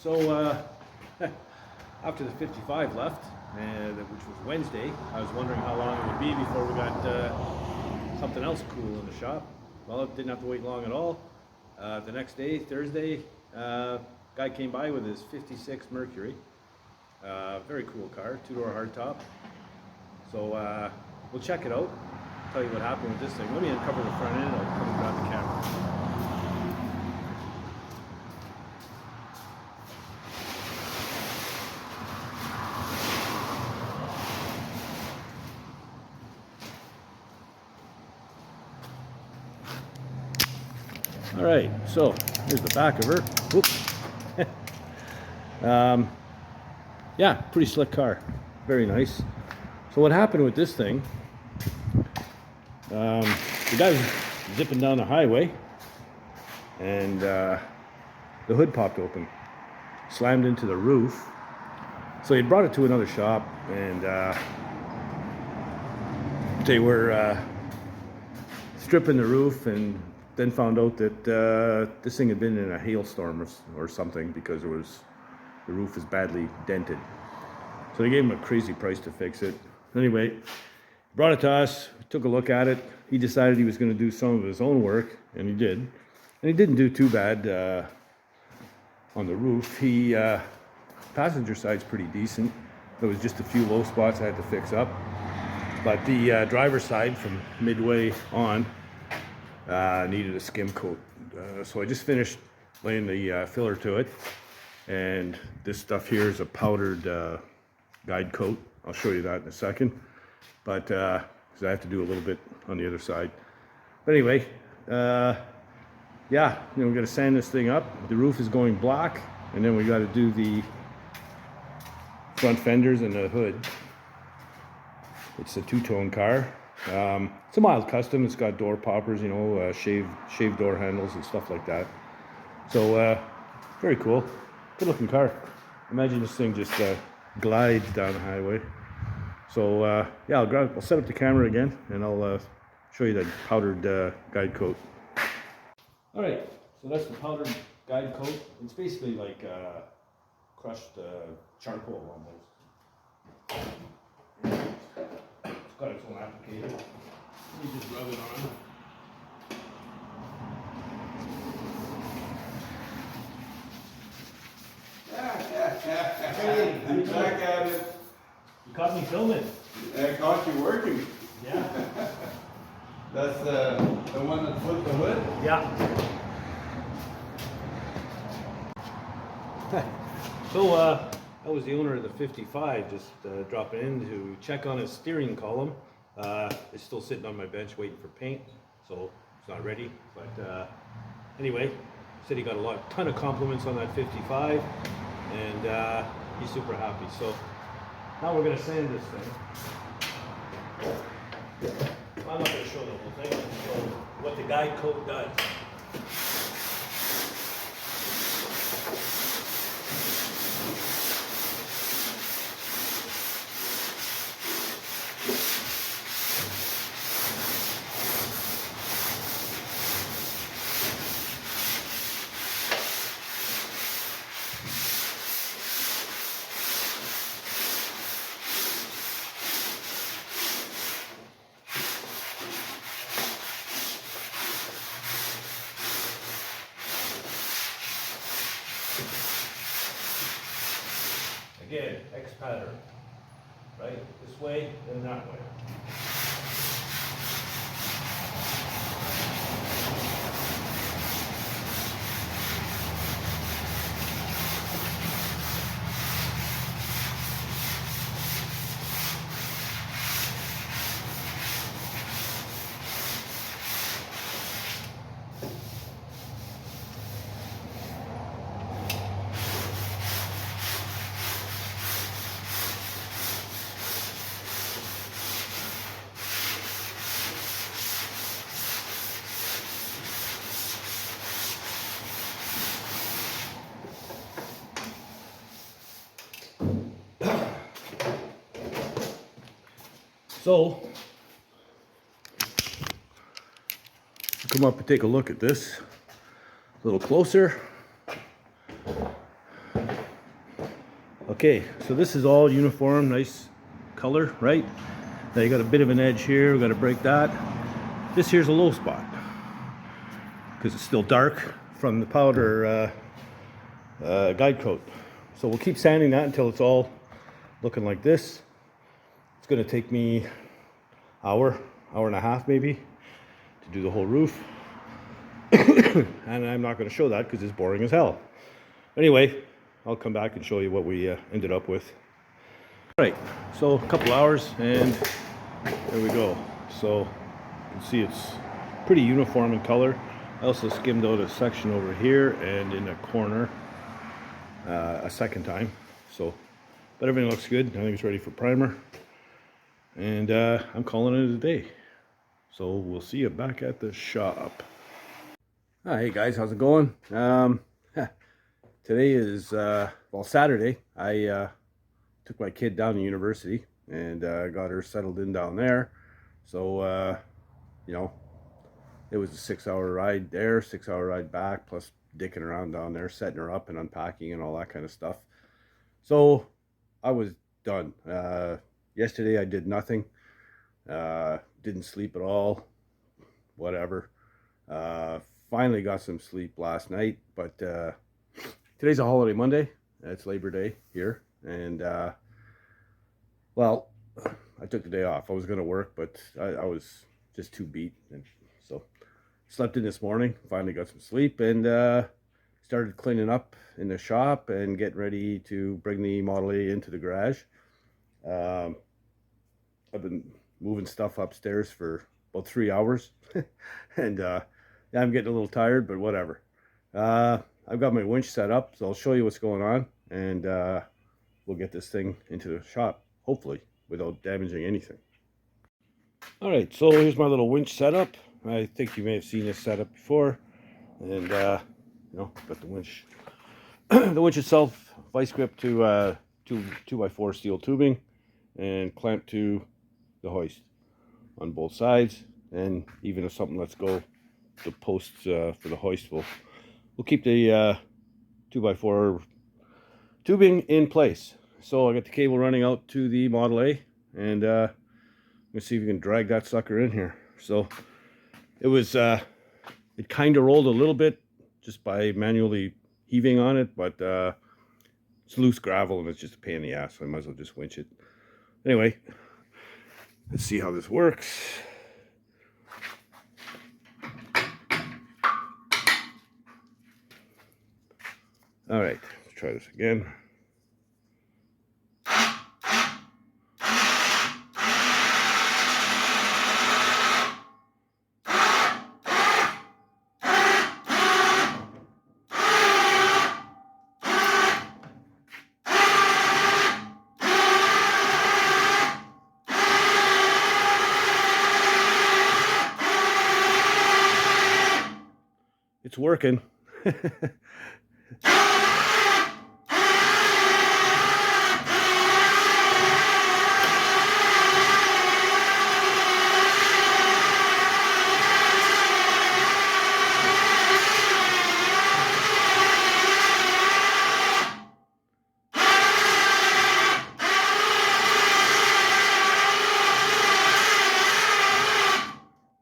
So after the 55 left, which was Wednesday, I was wondering how long it would be before we got something else cool in the shop. Well, it didn't have to wait long at all. The next day, Thursday, guy came by with his 56 Mercury. Very cool car, two-door hardtop. So we'll check it out. Tell you what happened with this thing. Let me uncover the front end and I'll come and grab the camera. All right, so here's the back of her. Yeah, pretty slick car, very nice. So what happened with this thing? The guy was zipping down the highway, and the hood popped open, slammed into the roof. So he brought it to another shop, and they were stripping the roof, and then found out that this thing had been in a hailstorm or something, because the roof is badly dented. So they gave him a crazy price to fix it. Anyway, brought it to us, took a look at it. He decided he was going to do some of his own work, and he did. And he didn't do too bad on the roof. Passenger side's pretty decent. There was just a few low spots I had to fix up. But the driver's side from midway on needed a skim coat. So I just finished laying the filler to it. And this stuff here is a powdered guide coat. I'll show you that in a second. But because I have to do a little bit on the other side. But anyway, yeah, we got to sand this thing up. The roof is going black, and then we got to do the front fenders and the hood. It's a two-tone car. It's a mild custom. It's got door poppers, shaved door handles and stuff like that. So very cool. Good looking car. Imagine this thing just glides down the highway. So yeah, I'll set up the camera again, and I'll show you the powdered guide coat. All right, so that's the powdered guide coat. It's basically like crushed charcoal almost. It's got its own applicator. You just rub it on. Hey, I'm back at it. You caught me filming. I caught you working. Yeah. That's the one that flipped the hood? Yeah. So that was the owner of the 55, just dropping in to check on his steering column. It's still sitting on my bench waiting for paint, so it's not ready. But anyway, said he got a ton of compliments on that 55, and he's super happy. So now we're going to sand this thing. I'm not going to show the whole thing. I'm going to show what the guide coat does. Again, X pattern, right? This way and that way. So, come up and take a look at this a little closer. Okay, so this is all uniform, nice color, right? Now you got a bit of an edge here, we got to break that. This here's a low spot because it's still dark from the powder guide coat. So we'll keep sanding that until it's all looking like this. It's going to take me hour and a half maybe to do the whole roof. And I'm not going to show that because it's boring as hell. Anyway, I'll come back and show you what we ended up with. All right, so a couple hours and there we go. So you can see it's pretty uniform in color. I also skimmed out a section over here and in a corner a second time. So, but everything looks good. I think it's ready for primer. And I'm calling it a day. So we'll see you back at the shop. Hey guys, how's it going? Today is, well, Saturday. I took my kid down to university and got her settled in down there. So, you know, it was a 6-hour ride there, 6-hour ride back, plus dicking around down there, setting her up and unpacking and all that kind of stuff. So I was done. Yesterday I did nothing. Didn't sleep at all. Whatever. Finally got some sleep last night, but today's a holiday Monday. It's Labor Day here, and well, I took the day off. I was going to work, but I was just too beat, and so slept in this morning. Finally got some sleep, and started cleaning up in the shop and getting ready to bring the Model A into the garage. I've been moving stuff upstairs for about 3 hours, and yeah, I'm getting a little tired, but whatever. I've got my winch set up, so I'll show you what's going on, and we'll get this thing into the shop, hopefully, without damaging anything. All right, so here's my little winch setup. I think you may have seen this setup before, and you know, got the winch. The winch itself, vice grip to 2x4 steel tubing, and clamped to the hoist on both sides, and even if something lets go, the posts for the hoist we'll keep the 2x4 tubing in place. So I got the cable running out to the Model A, and let's see if we can drag that sucker in here. So it was it kind of rolled a little bit just by manually heaving on it, but it's loose gravel and it's just a pain in the ass, so I might as well just winch it. Anyway, let's see how this works. All right, let's try this again. It's working.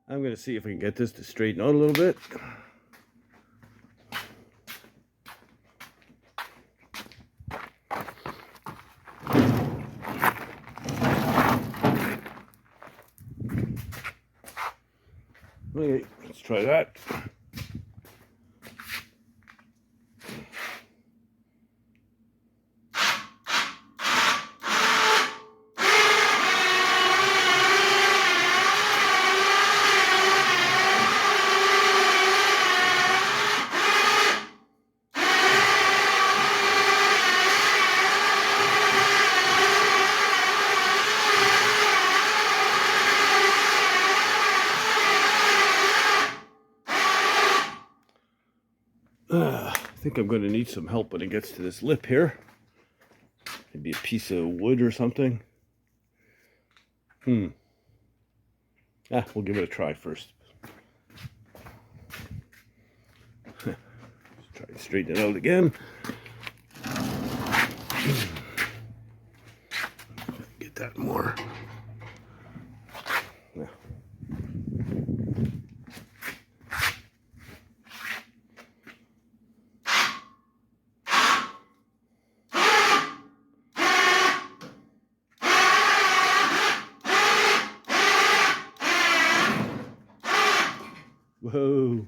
I'm going to see if we can get this to straighten out a little bit. Okay, let's try that. I think I'm going to need some help when it gets to this lip here. Maybe a piece of wood or something. We'll give it a try first. Let's try to straighten it out again. that more. Yeah. Whoa.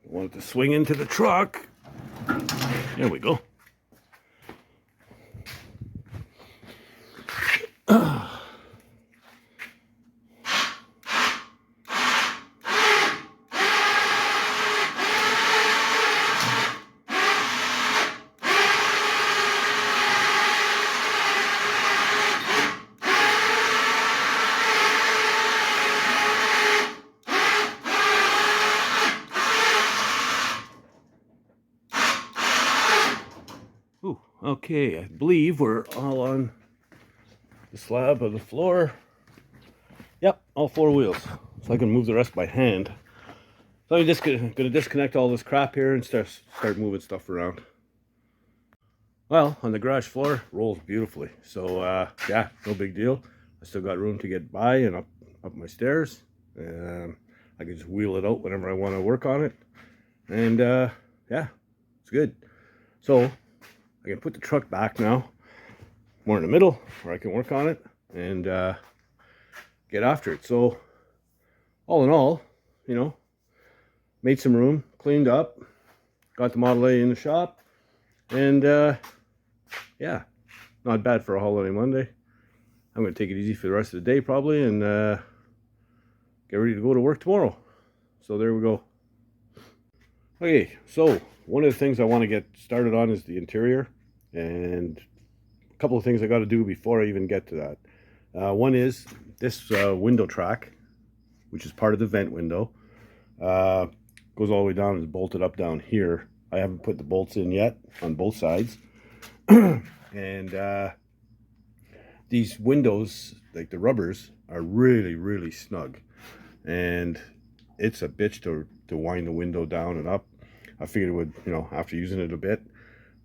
Want it to swing into the truck. There we go. Ooh, okay, I believe we're all on the slab of the floor. Yep, all 4 wheels. So I can move the rest by hand. So I'm just gonna disconnect all this crap here and start moving stuff around. Well, on the garage floor, rolls beautifully. So yeah, no big deal. I still got room to get by and up my stairs. I can just wheel it out whenever I want to work on it. And yeah, it's good. So I can put the truck back now, more in the middle, where I can work on it and get after it. So all in all, you know, made some room, cleaned up, got the Model A in the shop, and yeah, not bad for a holiday Monday. I'm going to take it easy for the rest of the day probably, and get ready to go to work tomorrow. So there we go. Okay, so one of the things I want to get started on is the interior, and a couple of things I got to do before I even get to that. One is this window track, which is part of the vent window, goes all the way down and is bolted up down here. I haven't put the bolts in yet on both sides. And these windows, like the rubbers, are really, really snug. And it's a bitch to wind the window down and up. I figured it would, you know, after using it a bit.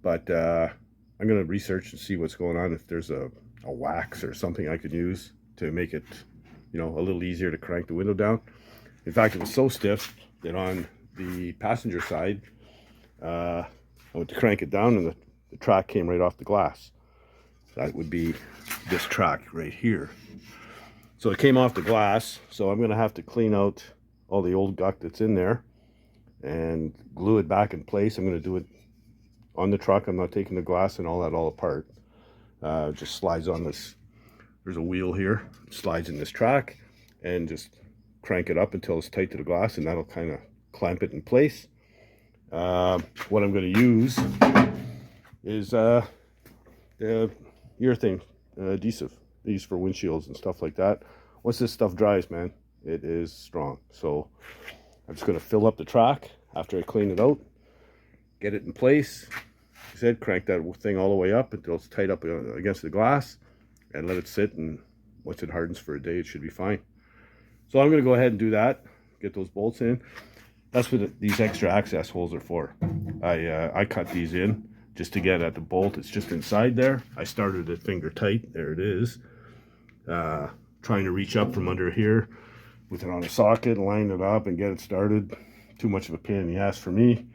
But I'm going to research and see what's going on, if there's a wax or something I could use to make it, you know, a little easier to crank the window down. In fact, it was so stiff that on the passenger side, I went to crank it down and the track came right off the glass. That would be this track right here. So it came off the glass, so I'm going to have to clean out all the old gunk that's in there and glue it back in place. I'm going to do it on the truck. I'm not taking the glass and all that all apart. It just slides on this. There's a wheel here. It slides in this track and just crank it up until it's tight to the glass, and that'll kind of clamp it in place. What I'm going to use is the urethane adhesive. These for windshields and stuff like that. Once this stuff dries, man, it is strong. So I'm just going to fill up the track after I clean it out, get it in place. Like I said, crank that thing all the way up until it's tight up against the glass, and let it sit, and once it hardens for a day, it should be fine. So I'm going to go ahead and do that, get those bolts in. That's what these extra access holes are for. I cut these in just to get at the bolt. It's just inside there. I started it finger tight. There it is. Trying to reach up from under here with it on a socket, line it up and get it started. Too much of a pain in the ass for me.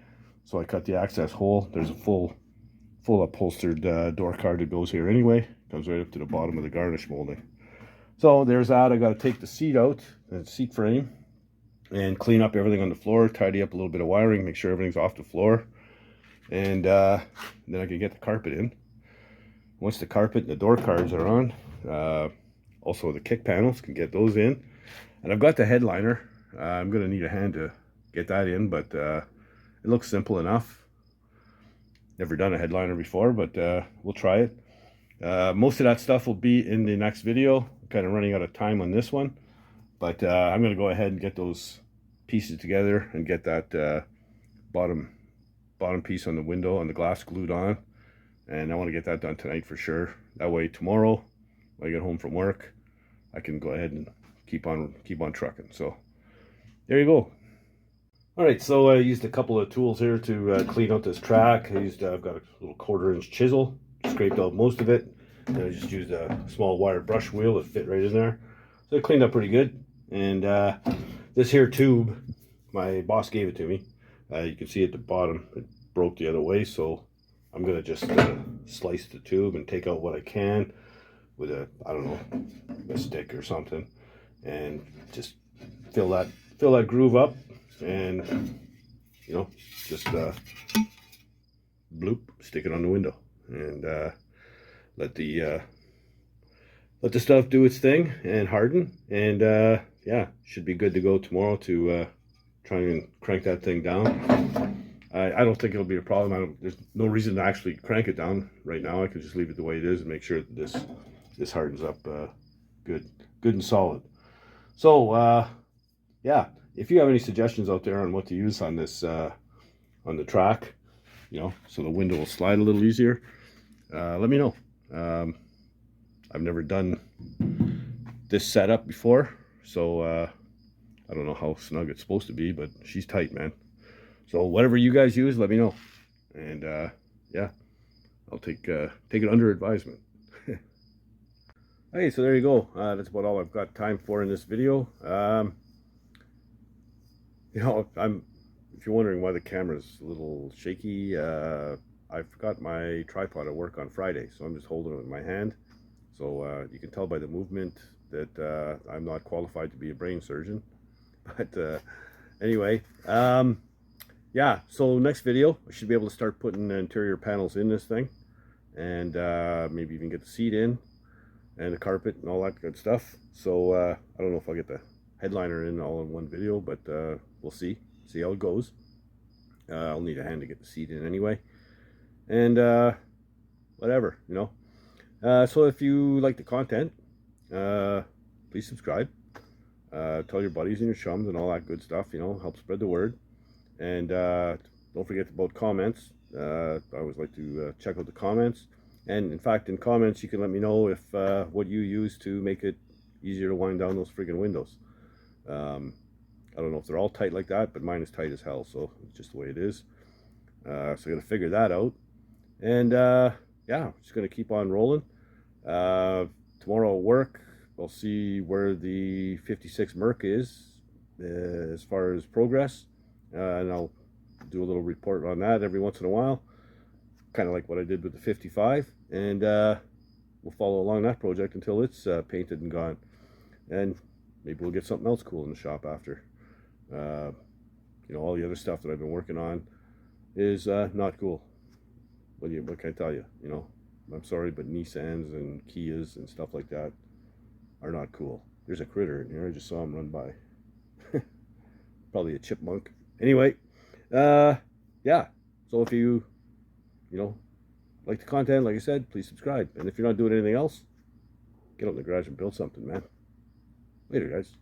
So I cut the access hole. There's a full upholstered door card that goes here anyway. Comes right up to the bottom of the garnish molding. So there's that. I got to take the seat out, the seat frame, and clean up everything on the floor, tidy up a little bit of wiring, make sure everything's off the floor. And then I can get the carpet in. Once the carpet and the door cards are on, also the kick panels, can get those in. And I've got the headliner. I'm going to need a hand to get that in, but it looks simple enough. Never done a headliner before, but we'll try it. Most of that stuff will be in the next video. I'm kind of running out of time on this one, but I'm going to go ahead and get those pieces together and get that bottom piece on the window, on the glass, glued on. And I want to get that done tonight for sure. That way tomorrow when I get home from work, I can go ahead and keep on trucking. So there you go. All right, so I used a couple of tools here to clean out this track. I've got a little 1/4-inch chisel, scraped out most of it. And I just used a small wire brush wheel that fit right in there. So it cleaned up pretty good. And this here tube, my boss gave it to me. You can see at the bottom, it broke the other way. So I'm gonna just slice the tube and take out what I can with a, I don't know, a stick or something, and just fill that groove up, and you know, just bloop, stick it on the window, and let the stuff do its thing and harden, and yeah, should be good to go tomorrow to try and crank that thing down. I don't think it'll be a problem. There's no reason to actually crank it down right now. I can just leave it the way it is and make sure that this hardens up good and solid. So yeah, if you have any suggestions out there on what to use on this on the track, you know, so the window will slide a little easier, let me know. I've never done this setup before, so I don't know how snug it's supposed to be, but she's tight, man. So whatever you guys use, let me know, and yeah, I'll take it under advisement. Hey, so there you go. That's about all I've got time for in this video. You know, if you're wondering why the camera's a little shaky, I forgot my tripod at work on Friday, so I'm just holding it with my hand. So you can tell by the movement that I'm not qualified to be a brain surgeon. But anyway, yeah, so next video, I should be able to start putting interior panels in this thing, and maybe even get the seat in, and the carpet and all that good stuff. So I don't know if I'll get the headliner in all in one video, but we'll see how it goes. I'll need a hand to get the seat in anyway, and whatever, you know. So if you like the content, please subscribe, tell your buddies and your chums and all that good stuff, you know, help spread the word. And don't forget about comments. I always like to check out the comments. And in fact, in comments, you can let me know if what you use to make it easier to wind down those friggin' windows. I don't know if they're all tight like that, but mine is tight as hell, so it's just the way it is. So I gotta figure that out. And yeah, just gonna keep on rolling. Tomorrow at work, I'll see where the 56 Merc is as far as progress, and I'll do a little report on that every once in a while, kind of like what I did with the 55, and we'll follow along that project until it's painted and gone, and maybe we'll get something else cool in the shop after. You know, all the other stuff that I've been working on is not cool. What can I tell you? You know, I'm sorry, but Nissans and Kias and stuff like that are not cool. There's a critter in here. I just saw him run by. Probably a chipmunk. Anyway, yeah. So if you know, like the content, like I said, please subscribe. And if you're not doing anything else, get out in the garage and build something, man. Later, guys.